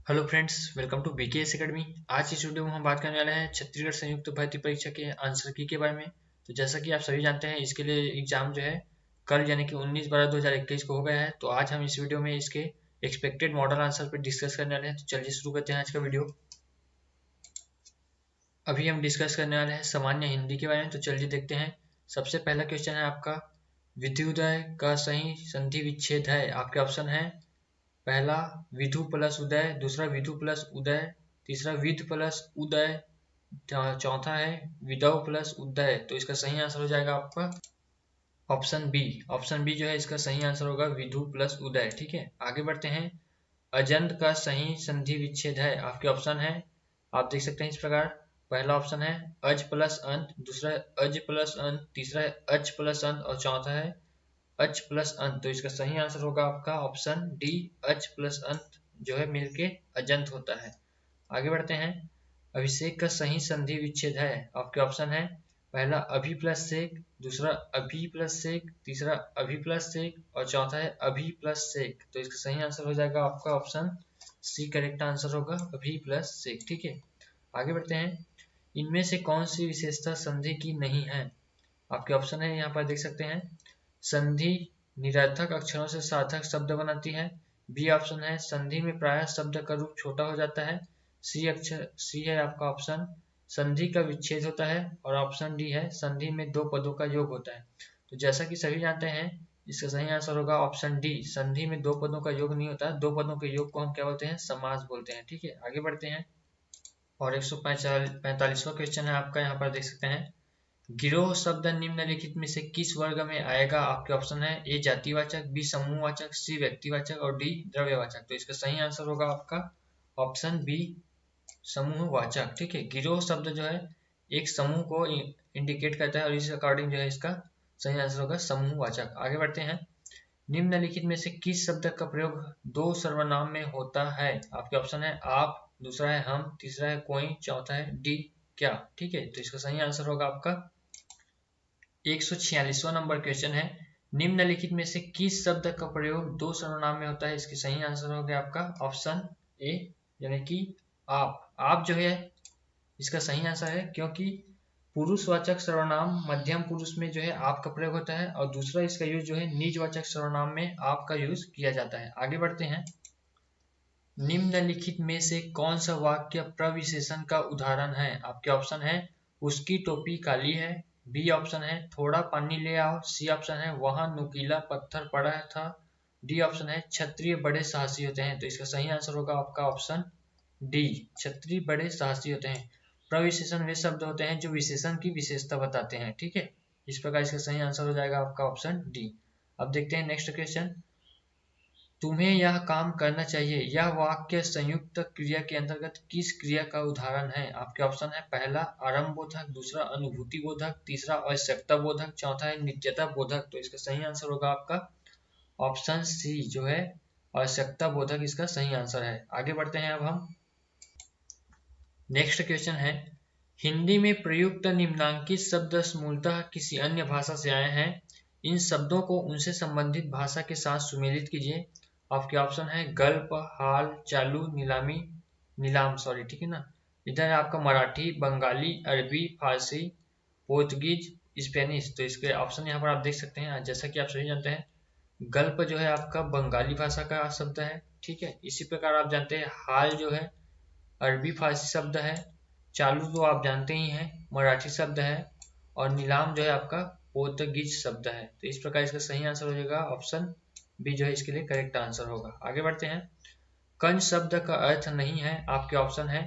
Hello friends, welcome to BKS Academy. आज इस video में हम बात करने वाले हैं छत्तीसगढ़ संयुक्त भर्ती परीक्षा के आंसर की के बारे में। तो जैसा कि आप सभी जानते हैं, इसके लिए एग्जाम जो है कल यानी कि 19/12/2021 को हो गया है। तो आज हम इस वीडियो में इसके एक्सपेक्टेड मॉडल आंसर पर डिस्कस करने वाले हैं। तो चलिए शुरू करते हैं आज का वीडियो। अभी हम डिस्कस करने वाले हैं सामान्य हिंदी के बारे में। तो चलिए देखते हैं। सबसे पहला क्वेश्चन है आपका, विधिउदय का सही संधि विच्छेद है। आपके ऑप्शन है पहला विधु प्लस उदय, दूसरा विधु प्लस उदय, तीसरा विध प्लस उदय, चौथा है विदव प्लस उदय। तो इसका सही आंसर हो जाएगा आपका ऑप्शन बी। ऑप्शन बी जो है इसका सही आंसर होगा विधु प्लस उदय। ठीक है, आगे बढ़ते हैं। अजंत का सही संधि विच्छेद है। आपके ऑप्शन है, आप देख सकते हैं इस प्रकार। पहला ऑप्शन है अज प्लस अंत, दूसरा अज प्लस अंत, तीसरा है अच प्लस अंत और चौथा है अच प्लस अंत। तो इसका सही आंसर होगा आपका ऑप्शन डी, अच प्लस अंत जो है मिलके अजंत होता है। आगे बढ़ते हैं। अभिषेक का सही संधि विच्छेद है। आपके ऑप्शन है पहला अभि प्लस सेक, दूसरा अभि प्लस सेक, तीसरा अभि प्लस सेक और चौथा है अभि प्लस सेक। तो इसका सही आंसर हो जाएगा आपका ऑप्शन सी, करेक्ट आंसर होगा अभि प्लस सेक। ठीक है, आगे बढ़ते हैं। इनमें से कौन सी विशेषता संधि की नहीं है। आपके ऑप्शन है यहाँ पर देख सकते हैं। संधि निरर्थक अक्षरों से सार्थक शब्द बनाती है। बी ऑप्शन है संधि में प्रायः शब्द का रूप छोटा हो जाता है। सी है आपका ऑप्शन संधि का विच्छेद होता है। और ऑप्शन डी है संधि में दो पदों का योग होता है। तो जैसा कि सभी जानते हैं, इसका सही आंसर होगा ऑप्शन डी, संधि में दो पदों का योग नहीं होता। दो पदों के योग को हम क्या बोलते हैं, समास बोलते हैं। ठीक है, आगे बढ़ते हैं। और 145वां क्वेश्चन है आपका, यहाँ पर देख सकते हैं। गिरोह शब्द निम्नलिखित में से किस वर्ग में आएगा। आपके ऑप्शन है ए जातिवाचक, बी समूहवाचक, सी व्यक्तिवाचक और डी द्रव्यवाचक। तो इसका सही आंसर होगा आपका ऑप्शन बी, समूहवाचक। ठीक है, गिरोह शब्द जो है एक समूह को इंडिकेट करता है और इस अकॉर्डिंग जो है इसका सही आंसर होगा समूहवाचक। आगे बढ़ते हैं। निम्नलिखित में से किस शब्द का प्रयोग दो सर्वनाम में होता है। आपके ऑप्शन है आप, दूसरा है हम, तीसरा है कोई, चौथा है डी क्या। ठीक है, तो इसका सही आंसर होगा आपका 146वां नंबर क्वेश्चन है। निम्नलिखित में से किस शब्द का प्रयोग दो सर्वनाम में होता है। इसके सही आंसर हो गया आपका ऑप्शन ए, यानी कि आप। आप जो है इसका सही आंसर है, क्योंकि पुरुषवाचक सर्वनाम मध्यम पुरुष में जो है आप का प्रयोग होता है और दूसरा इसका यूज जो है निजवाचक सर्वनाम में आप का यूज किया जाता है। आगे बढ़ते हैं। निम्नलिखित में से कौन सा वाक्य प्रविशेषण का उदाहरण है। आपके ऑप्शन है उसकी टोपी काली है, बी ऑप्शन है थोड़ा पानी ले आओ, सी ऑप्शन है वहां नुकीला पत्थर पड़ा था, डी ऑप्शन है क्षत्रिय बड़े साहसी होते हैं। तो इसका सही आंसर होगा आपका ऑप्शन डी, क्षत्रिय बड़े साहसी होते हैं। प्रविशेषण वे शब्द होते हैं जो विशेषण की विशेषता बताते हैं। ठीक है, इस प्रकार इसका सही आंसर हो जाएगा आपका ऑप्शन डी। अब देखते हैं नेक्स्ट क्वेश्चन। तुम्हें यह काम करना चाहिए, यह वाक्य संयुक्त क्रिया के अंतर्गत किस क्रिया का उदाहरण है। आपके ऑप्शन है पहला आरंभ बोधक, दूसरा अनुभूति बोधक, तीसरा आवश्यकता बोधक, चौथा है नित्यता बोधक। तो इसका सही आंसर होगा आपका ऑप्शन सी जो है आवश्यकता बोधक, इसका सही आंसर है। आगे बढ़ते हैं। अब हम नेक्स्ट क्वेश्चन है। हिंदी में प्रयुक्त निम्नांकित शब्द मूलतः किसी अन्य भाषा से आए हैं। इन शब्दों को उनसे संबंधित भाषा के साथ सुमेलित कीजिए। आपके ऑप्शन है गल्प, हाल, चालू, नीलामी, नीलाम सॉरी, ठीक है ना। इधर है आपका मराठी, बंगाली, अरबी, फारसी, पोर्तुगीज, स्पेनिश। तो इसके ऑप्शन यहाँ पर आप देख सकते हैं। जैसा कि आप सही जानते हैं, गल्प जो है आपका बंगाली भाषा का शब्द है। ठीक है, इसी प्रकार आप जानते हैं हाल जो है अरबी फारसी शब्द है, चालू तो आप जानते ही हैं मराठी शब्द है, और नीलाम जो है आपका पोर्तुगीज शब्द है। तो इस प्रकार इसका सही आंसर हो जाएगा ऑप्शन बी जो है इसके लिए करेक्ट आंसर होगा। आगे बढ़ते हैं। कंज शब्द का अर्थ नहीं है। आपके ऑप्शन है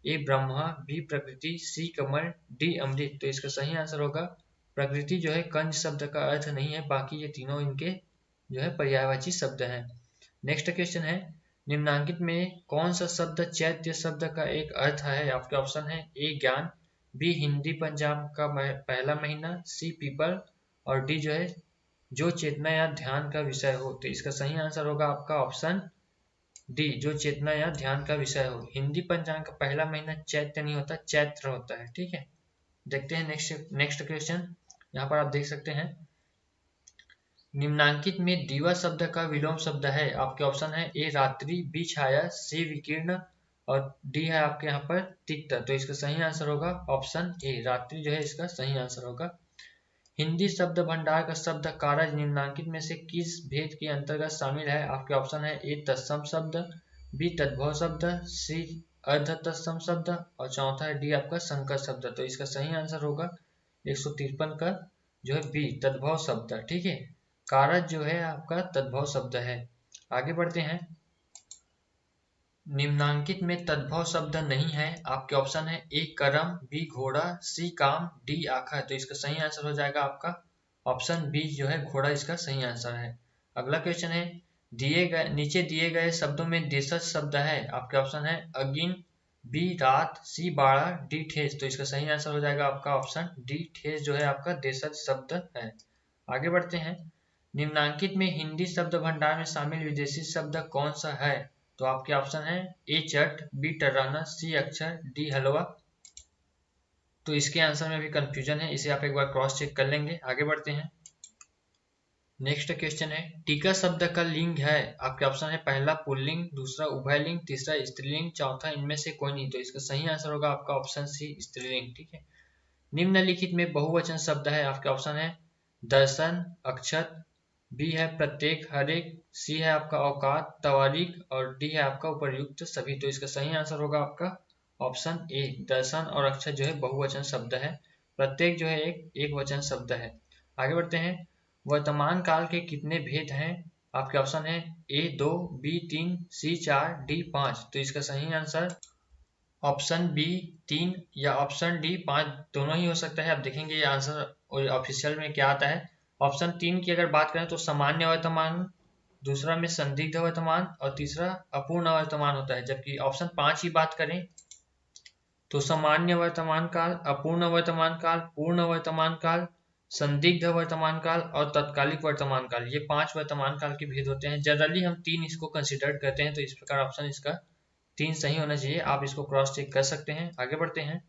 ए ब्रह्मा, बी प्रकृति, सी कमल, डी अमृत। तो इसका सही आंसर होगा प्रकृति जो है कंज शब्द का अर्थ नहीं है, बाकी ये तीनों इनके जो है पर्यायवाची शब्द हैं। नेक्स्ट क्वेश्चन है। निम्नांकित में कौन सा शब्द चैत्य शब्द का एक अर्थ है। आपके ऑप्शन है ए ज्ञान, बी हिंदी पंजाब का पहला महीना, सी पीपल और डी जो है जो चेतना या ध्यान का विषय हो। तो इसका सही आंसर होगा आपका ऑप्शन डी, जो चेतना या ध्यान का विषय हो। हिंदी पंचांग का पहला महीना चैत्य नहीं होता, चैत्र होता है। ठीक है, देखते हैं नेक्स्ट क्वेश्चन। यहाँ पर आप देख सकते हैं निम्नांकित में दीवा शब्द का विलोम शब्द है। आपके ऑप्शन है ए रात्रि, बी छाया, सी विकीर्ण और डी है आपके यहाँ पर तिक्ता। तो इसका सही आंसर होगा ऑप्शन ए, रात्रि जो है इसका सही आंसर होगा। हिंदी शब्द भंडार का शब्द कारज निम्नांकित में से किस भेद के अंतर्गत शामिल है? आपके ऑप्शन है ए तत्सम शब्द, बी तद्भव शब्द, सी अर्ध तत्सम शब्द और चौथा है डी आपका संकर शब्द। तो इसका सही आंसर होगा 153 का जो है बी तद्भव शब्द। ठीक है, कारज जो है आपका तद्भव शब्द है। आगे बढ़ते हैं। निम्नांकित में तद्भव शब्द नहीं है। आपके ऑप्शन है ए करम, बी घोड़ा, सी काम, डी आखा। तो इसका सही आंसर हो जाएगा आपका ऑप्शन बी जो है घोड़ा, इसका सही आंसर है। अगला क्वेश्चन है, नीचे दिए गए शब्दों में देशज शब्द है। आपके ऑप्शन है अगिन, बी रात, सी बाड़ा, डी ठेस। तो इसका सही आंसर हो जाएगा आपका ऑप्शन डी ठेस जो है आपका देशज शब्द है। आगे बढ़ते हैं। निम्नांकित में हिंदी शब्द भंडार में शामिल विदेशी शब्द कौन सा है? तो आपके ऑप्शन है ए चट, बी टर्राना, सी अक्षर, डी हलवा। तो इसके आंसर में भी कंफ्यूजन है, इसे आप एक बार क्रॉस चेक कर लेंगे। आगे बढ़ते हैं। नेक्स्ट क्वेश्चन है, टीका शब्द का लिंग है। आपके ऑप्शन है पहला पुल्लिंग, दूसरा उभयलिंग, तीसरा स्त्रीलिंग, चौथा इनमें से कोई नहीं। तो इसका सही आंसर होगा आपका ऑप्शन सी स्त्रीलिंग। ठीक है। निम्नलिखित में बहुवचन शब्द है। आपके ऑप्शन है दर्शन, अक्षत, बी है प्रत्येक, हर एक, सी है आपका औकात, तवारीख और डी है आपका उपर्युक्त सभी। तो इसका सही आंसर होगा आपका ऑप्शन ए, दर्शन और अक्षत जो है बहुवचन शब्द है, प्रत्येक जो है एक वचन शब्द है। आगे बढ़ते हैं। वर्तमान काल के कितने भेद हैं? आपके ऑप्शन है ए 2, बी 3, सी 4, डी 5। तो इसका सही आंसर ऑप्शन बी 3 या ऑप्शन डी 5 दोनों ही हो सकता है। अब देखेंगे ये आंसर ऑफिशियल में क्या आता है। ऑप्शन 3 की अगर बात करें तो सामान्य वर्तमान, दूसरा में संदिग्ध वर्तमान और तीसरा अपूर्ण वर्तमान होता है। जबकि ऑप्शन 5 की बात करें तो सामान्य वर्तमान काल, अपूर्ण वर्तमान काल, पूर्ण वर्तमान काल, संदिग्ध वर्तमान काल और तत्कालिक वर्तमान काल, ये 5 वर्तमान काल के भेद होते हैं। जनरली हम 3 इसको कंसिडर करते हैं, तो इस प्रकार ऑप्शन इसका 3 सही होना चाहिए। आप इसको क्रॉस चेक कर सकते हैं। आगे बढ़ते हैं।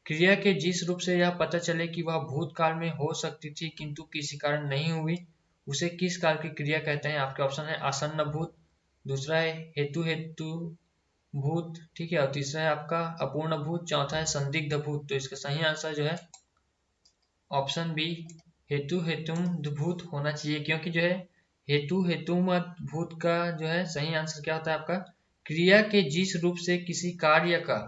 क्रिया के जिस रूप से यह पता चले कि वह भूतकाल में हो सकती थी किंतु किसी कारण नहीं हुई, उसे किस काल की क्रिया कहते हैं? आपके ऑप्शन है आसन्न भूत, दूसरा है हेतु भूत, ठीक है, और तीसरा है आपका अपूर्ण भूत, चौथा है संदिग्ध भूत। तो इसका सही आंसर जो है ऑप्शन बी हेतु भूत होना चाहिए, क्योंकि जो है हेतु भूत का जो है सही आंसर क्या होता है आपका क्रिया के जिस रूप से किसी कार्य का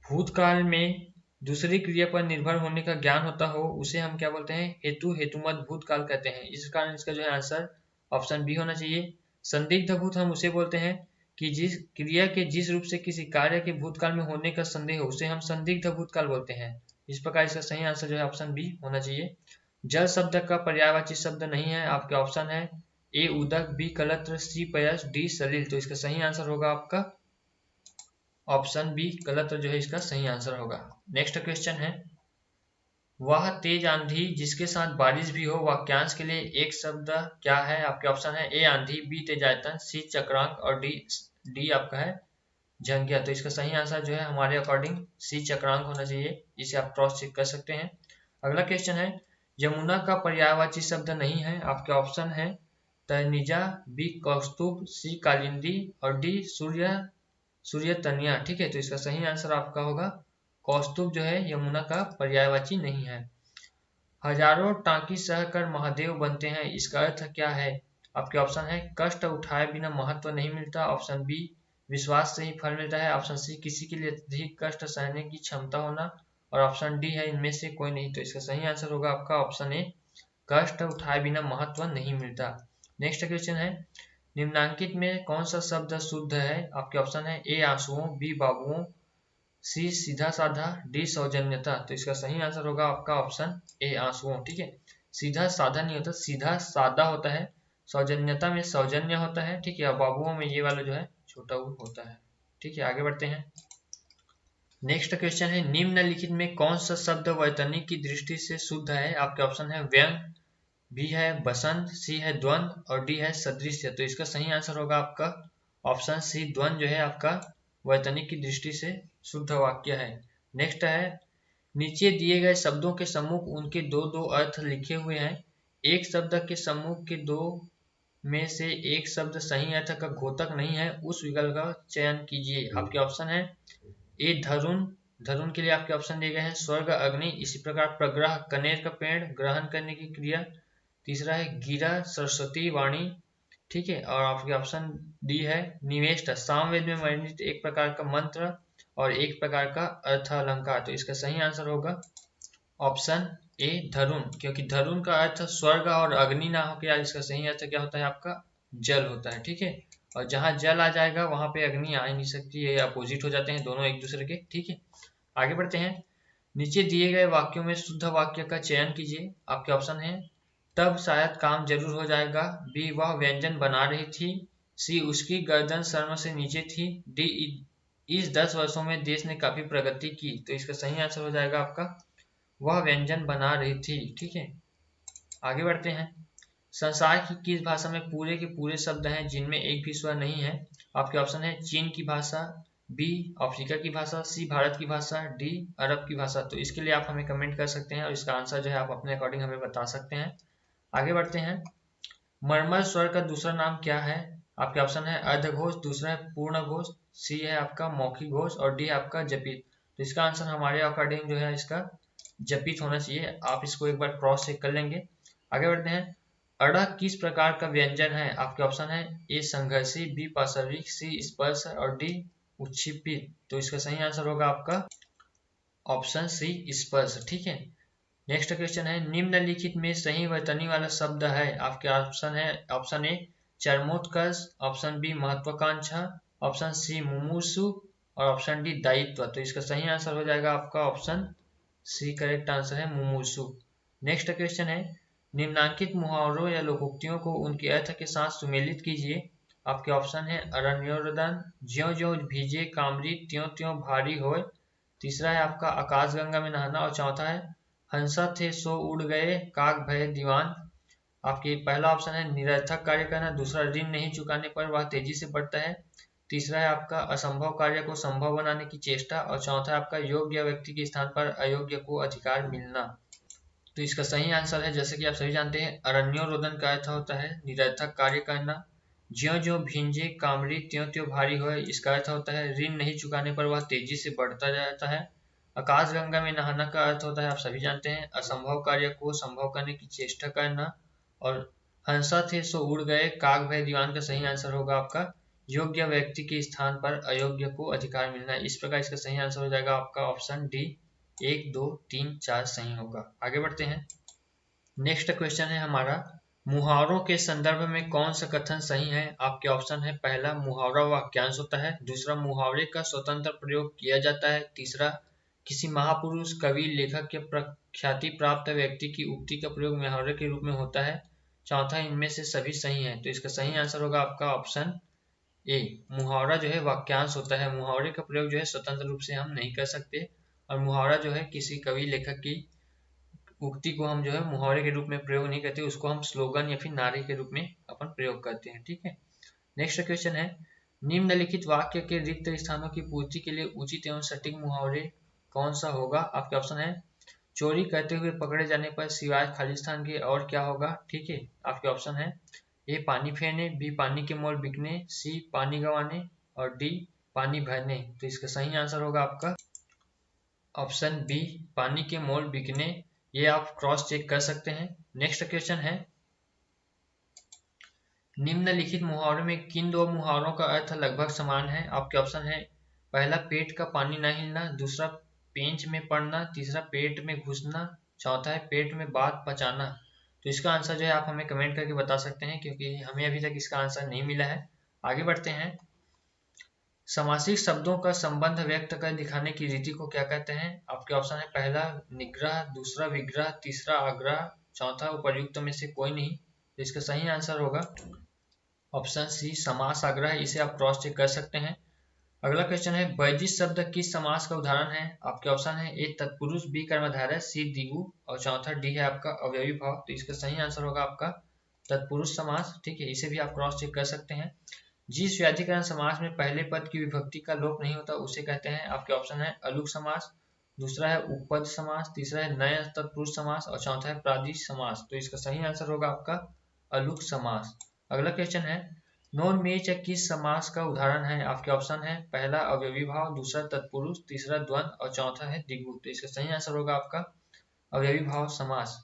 भूतकाल में दूसरी क्रिया पर निर्भर होने का ज्ञान होता हो, उसे हम क्या बोलते हैं हेतुमत भूतकाल कहते हैं। इस कारण इसका जो है आंसर ऑप्शन बी होना चाहिए। संदिग्ध भूत हम उसे बोलते हैं कि जिस क्रिया के जिस रूप से किसी कार्य के भूतकाल में होने का संदेह हो, उसे हम संदिग्ध भूतकाल बोलते हैं। इस प्रकार इसका सही आंसर जो है ऑप्शन बी होना चाहिए। जल शब्द का पर्यायवाची शब्द नहीं है। आपके ऑप्शन है ए उदक, बी कलत्र, सी पयस, डी सलिल। तो इसका सही आंसर होगा आपका ऑप्शन बी कलत्र जो है इसका सही आंसर होगा। नेक्स्ट क्वेश्चन है, वह तेज आंधी जिसके साथ बारिश भी हो वाक्यांश के लिए एक शब्द क्या है? आपके ऑप्शन है ए आंधी, बी तेजायतन, सी चक्रांक और डी आपका है झंकिया। तो इसका सही आंसर जो है हमारे अकॉर्डिंग सी चक्रांक होना चाहिए। इसे आप क्रॉस चेक कर सकते हैं। अगला क्वेश्चन है, यमुना का पर्यायवाची शब्द नहीं है। आपके ऑप्शन है तनिजा, बी कौस्तुभ, सी कालिंदी और डी सूर्यतनिया। ठीक है, तो इसका सही आंसर आपका होगा कौस्तुभ जो है यमुना का पर्यायवाची नहीं है। हजारों टांकी सहकर महादेव बनते हैं, इसका अर्थ क्या है? आपके ऑप्शन है कष्ट उठाए बिना महत्व नहीं मिलता, ऑप्शन बी विश्वास से ही फल मिलता है, ऑप्शन सी किसी के लिए अधिक कष्ट सहने की क्षमता होना और ऑप्शन डी है इनमें से कोई नहीं। तो इसका सही आंसर होगा आपका ऑप्शन ए, कष्ट उठाए बिना महत्व नहीं मिलता। नेक्स्ट क्वेश्चन है, निम्नांकित में कौन सा शब्द शुद्ध है? आपके ऑप्शन है ए आंसुओं, बी बाबुओं, सी सीधा साधा, डी सौजन्यता। तो इसका सही आंसर होगा आपका ऑप्शन ए आंसुओं। ठीक है, सीधा साधा नहीं होता, सीधा सादा होता है, सौजन्यता में सौजन्य होता है, ठीक है, और बाबुओं में ये वाला जो है छोटा ऊ होता है। ठीक है, आगे बढ़ते हैं। नेक्स्ट क्वेश्चन है, निम्नलिखित में कौन सा शब्द वर्तनी की दृष्टि से शुद्ध है? आपके ऑप्शन है व्यंग, बी है बसंत, सी है द्वंद और डी है सदृश्य। तो इसका सही आंसर होगा आपका ऑप्शन सी, द्वंद जो है आपका वर्तनी की दृष्टि से शुद्ध वाक्य है। नेक्स्ट है, नीचे दिए गए शब्दों के सम्मुख उनके दो दो अर्थ लिखे हुए हैं, एक शब्द के समूह के दो में से एक शब्द सही अर्थ का घोतक नहीं है, उस विकल्प का चयन कीजिए। आपके ऑप्शन है ए धरुन, धरुन के लिए आपके ऑप्शन दिए गए हैं स्वर्ग, अग्नि, इसी प्रकार प्रग्रह, कनेर का पेड़, ग्रहण करने की क्रिया। तीसरा है गिरा, सरस्वती, वाणी। ठीक है, और आपके ऑप्शन डी है निवेष्ट, सामवेद में वर्णित एक प्रकार का मंत्र और एक प्रकार का अर्थ अलंकार। तो इसका सही आंसर होगा ऑप्शन ए धरुन, क्योंकि धरुन का अर्थ स्वर्ग और अग्नि ना होकर इसका सही अर्थ क्या होता है आपका जल होता है। ठीक है, और जहां जल आ जाएगा वहां पे अग्नि आ ही नहीं सकती, ये अपोजिट हो जाते हैं दोनों एक दूसरे के। ठीक है, आगे बढ़ते हैं। नीचे दिए गए वाक्यों में शुद्ध वाक्य का चयन कीजिए। आपके ऑप्शन है तब शायद काम जरूर हो जाएगा, बी वह व्यंजन बना रही थी, सी उसकी गर्दन शर्म से नीचे थी, डी इस 10 वर्षों में देश ने काफी प्रगति की। तो इसका सही आंसर हो जाएगा आपका वह व्यंजन बना रही थी। ठीक है, आगे बढ़ते हैं। संसार की किस भाषा में पूरे के पूरे शब्द हैं जिनमें एक भी स्वर नहीं है? आपके ऑप्शन है चीन की भाषा, बी अफ्रीका की भाषा, सी भारत की भाषा, डी अरब की भाषा। तो इसके लिए आप हमें कमेंट कर सकते हैं और इसका आंसर जो है आप अपने अकॉर्डिंग हमें बता सकते हैं। आगे बढ़ते हैं। मर्मर स्वर का दूसरा नाम क्या है? आपके ऑप्शन है अर्धघोष, दूसरा है पूर्ण घोष, सी है आपका मौखिक घोष और डी है आपका जपित। तो इसका आंसर हमारे अकॉर्डिंग जो है इसका जपित होना चाहिए। आप इसको एक बार क्रॉस चेक कर लेंगे। आगे बढ़ते हैं। अड़ा किस प्रकार का व्यंजन है? आपके ऑप्शन है ए संघर्षी, बी पाशविक, सी स्पर्श और डी उच्छिपित। तो इसका सही आंसर होगा आपका ऑप्शन सी स्पर्श। ठीक है, नेक्स्ट क्वेश्चन है निम्नलिखित में सही वर्तनी वाला शब्द है। आपके ऑप्शन है ऑप्शन ए चरमोत्कर्ष, ऑप्शन बी महत्वाकांक्षा, ऑप्शन सी मुमूर्षु और ऑप्शन डी दायित्व। तो इसका सही आंसर हो जाएगा आपका ऑप्शन सी, करेक्ट आंसर है मुमूर्षु। नेक्स्ट क्वेश्चन है निम्नांकित मुहावरों या लोकोक्तियों को उनके अर्थ के साथ सुमेलित कीजिए। आपके ऑप्शन है अरण्योरदन, ज्यों ज्यों भीजे कामरी त्यों त्यों भारी होए। तीसरा है आपका आकाशगंगा में नहाना और चौथा है हंसा थे सो उड़ गए काग भय दीवान। आपकी पहला ऑप्शन है निरर्थक कार्य करना, दूसरा ऋण नहीं चुकाने पर वह तेजी से बढ़ता है, तीसरा है आपका असंभव कार्य को संभव बनाने की चेष्टा और चौथा है आपका योग्य व्यक्ति के स्थान पर अयोग्य को अधिकार मिलना। तो इसका सही आंसर है जैसे कि आप सभी जानते हैं अरण्योरोदन का अर्थ होता है निरर्थक कार्य करना, ज्यों ज्यों भींजे कामरी त्यों त्यों भारी होए इसका अर्थ होता है ऋण नहीं चुकाने पर वह तेजी से बढ़ता जाता है। आकाशगंगा में नहाना का अर्थ होता है आप सभी जानते हैं असंभव कार्य को संभव करने की चेष्टा करना, और हंसा थे सो उड़ गए काग भय दीवान का सही आंसर होगा आपका योग्य व्यक्ति के स्थान पर अयोग्य को अधिकार मिलना। इस प्रकार इसका सही आंसर हो जाएगा आपका ऑप्शन डी, 1 2 3 4 सही होगा। आगे बढ़ते हैं। नेक्स्ट क्वेश्चन है हमारा मुहावरों के संदर्भ में कौन सा कथन सही है? आपके ऑप्शन है पहला मुहावरा वाक्यांश होता है, दूसरा मुहावरे का स्वतंत्र प्रयोग किया जाता है, तीसरा किसी महापुरुष कवि लेखक या प्रख्याति प्राप्त व्यक्ति की उक्ति का प्रयोग मुहावरे के रूप में होता है, चौथा इनमें से सभी सही है। तो इसका सही आंसर होगा आपका ऑप्शन ए, मुहावरा जो है वाक्यांश होता है, मुहावरे का प्रयोग जो है स्वतंत्र रूप से हम नहीं कर सकते, और मुहावरा जो है किसी कवि लेखक की उक्ति को हम जो है मुहावरे के रूप में प्रयोग नहीं करते, उसको हम स्लोगन या फिर नारे के रूप में अपन प्रयोग करते हैं। ठीक है, नेक्स्ट क्वेश्चन है निम्नलिखित वाक्य के रिक्त स्थानों की पूर्ति के लिए उचित एवं सटीक मुहावरे कौन सा होगा? आपके ऑप्शन है चोरी करते हुए पकड़े जाने पर सिवाय खाली स्थान के और क्या होगा? ठीक है, आपके ऑप्शन है ए पानी फेरने, बी पानी के मोल बिकने, सी पानी गंवाने और डी पानी भरने। तो इसका सही आंसर होगा आपका ऑप्शन बी पानी के मोल बिकने। ये आप क्रॉस चेक कर सकते हैं। नेक्स्ट क्वेश्चन है निम्नलिखित मुहावरों में किन दो मुहावरों का अर्थ लगभग समान है? आपके ऑप्शन है पहला पेट का पानी न हिलना, दूसरा पेंच में पड़ना, तीसरा पेट में घुसना, चौथा है पेट में बात पचाना। तो इसका आंसर जो है आप हमें कमेंट करके बता सकते हैं क्योंकि हमें अभी तक इसका आंसर नहीं मिला है। आगे बढ़ते हैं। समासिक शब्दों का संबंध व्यक्त कर दिखाने की रीति को क्या कहते हैं? आपके ऑप्शन है पहला निग्रह, दूसरा विग्रह, तीसरा आग्रह, चौथा उपर्युक्त में से कोई नहीं। तो इसका सही आंसर होगा ऑप्शन सी समास आग्रह। इसे आप क्रॉस चेक कर सकते हैं। अगला क्वेश्चन है वर्जित शब्द किस समास का उदाहरण है? आपके ऑप्शन है ए तत्पुरुष, बी कर्मधारय, सी द्विगु और चौथा डी है आपका अवयवी भाव। तो इसका सही आंसर होगा आपका तत्पुरुष समास। ठीक है, इसे भी आप क्रॉस चेक कर सकते हैं। जिस व्याधिकरण समास में पहले पद की विभक्ति का लोप नहीं होता उसे कहते हैं। आपके ऑप्शन है अलुक समास, दूसरा है उपपद समास, तीसरा है नए तत्पुरुष समास और चौथा है प्रादिश समास। तो इसका सही आंसर होगा आपका अलुक समास। अगला क्वेश्चन है नॉन मेच किस समास का उदाहरण है? आपके ऑप्शन है पहला अवयवी भाव, दूसरा तत्पुरुष, तीसरा द्वंद और चौथा है द्विगु। तो इसका सही आंसर होगा आपका अवयवी भाव समास।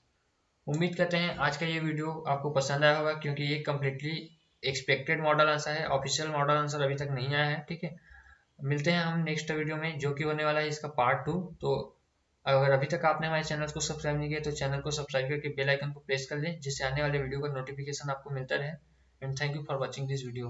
उम्मीद करते हैं आज का ये वीडियो आपको पसंद आया होगा, क्योंकि ये कम्प्लीटली एक्सपेक्टेड मॉडल आंसर है, ऑफिशियल मॉडल आंसर अभी तक नहीं आया है। ठीक है, मिलते हैं हम नेक्स्ट वीडियो में, जो कि होने वाला है इसका पार्ट 2। तो अगर अभी तक आपने हमारे चैनल को सब्सक्राइब नहीं किया तो चैनल को सब्सक्राइब करके बेल आइकन को प्रेस कर लें, जिससे आने वाले वीडियो का नोटिफिकेशन आपको मिलता रहे। And thank you for watching this video.